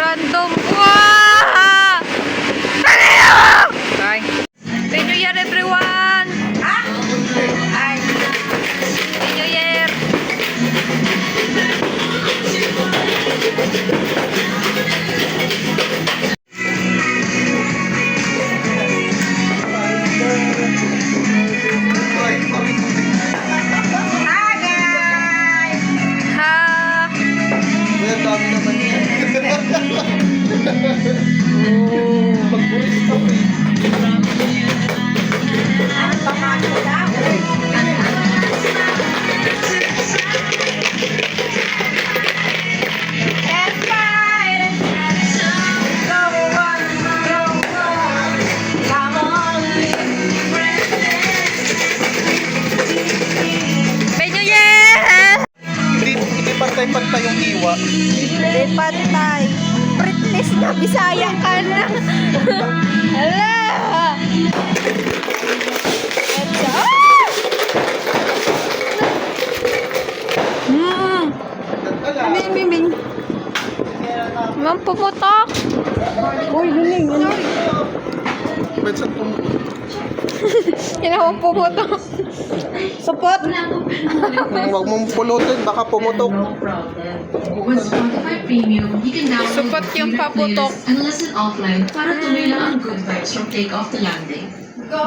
random. Wow! Hi. Happy New Year, everyone! Hi. Happy New Year! Pantay yung iwa. Hindi pantay. Pretness na, Bisaya ka na. Hala! Bing. Ma'am, pumutok. Uy, huling. Pwede sa pumutok. Kinawang pumutok. Support. Huwag mong pulutin, baka pumutok. With Spotify Premium, you can download Support yung paputok. and listen offline para tuloy lang ang good vibes from takeoff to landing.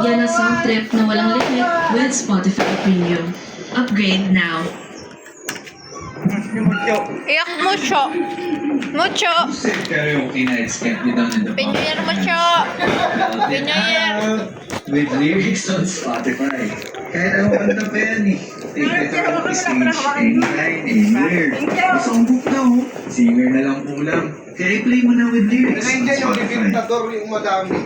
Yan ang sound trip na walang limit with Spotify Premium. Upgrade now. Iyak mo siya. Mucho. Pero yung kina-expect you down in the Pinyayar mo siya. Pinyayar. with lyrics on Spotify. Kahit anong kanta pa yan eh. Take it on the stage, anytime, anywhere. Masambok na oh. Singer na lang kulang. Kaya i-play mo na with lyrics on Nandiyan yung Spotify. dictador yung madami.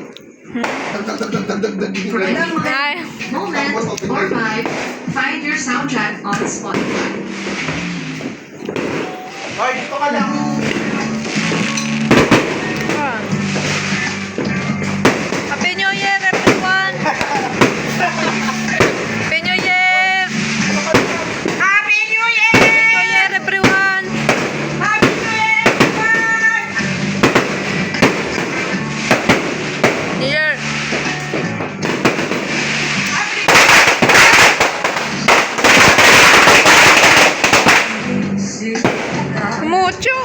Ay. Moment or vibe, find your soundtrack on Spotify. Ay, dito ka lang. Happy New Year, everyone! Happy New Year! Happy New Year! Happy New Year, everyone! Happy New Year, everyone! New Year! Mucho!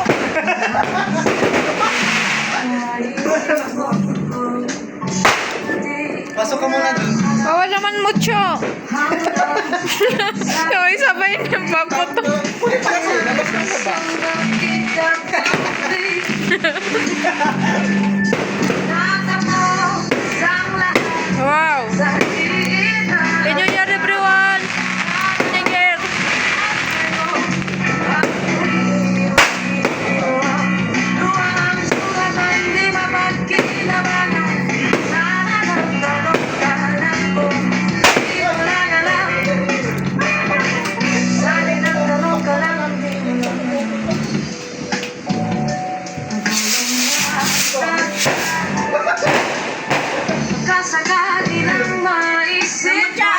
Pasok ka muna dun. Bawal naman mucho! Yung isa ba yun yung paputo? Pwede pala sa'yo, labas ka na ba? Wow! Happy New Year, everyone! Happy New Year! Kasakali ng maisip ka,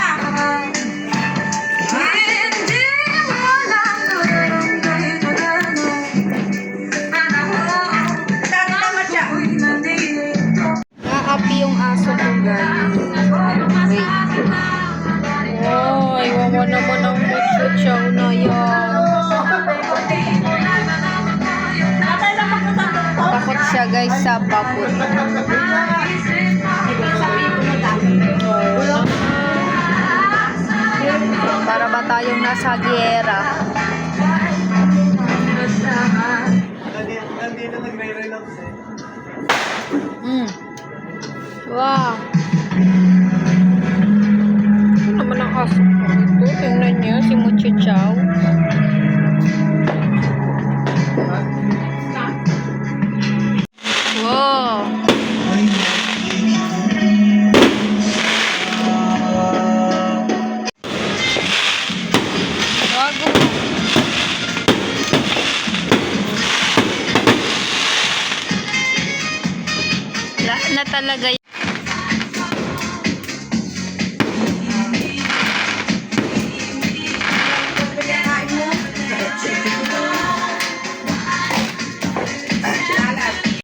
hindi mo lang gawin kahit magano. Ako'y nandito. Naapi yung aso ko, guys. Wait. Oh, iwan mo naman ang mucho na yan. Takot siya, guys, sa bakot. Para ba tayong nasa giyera? Nandito nagre-relax eh. Wow. Ano naman ang aso ko ito? Tingnan niyo, si Muchi Chow. Wow. Bago. Wala na talaga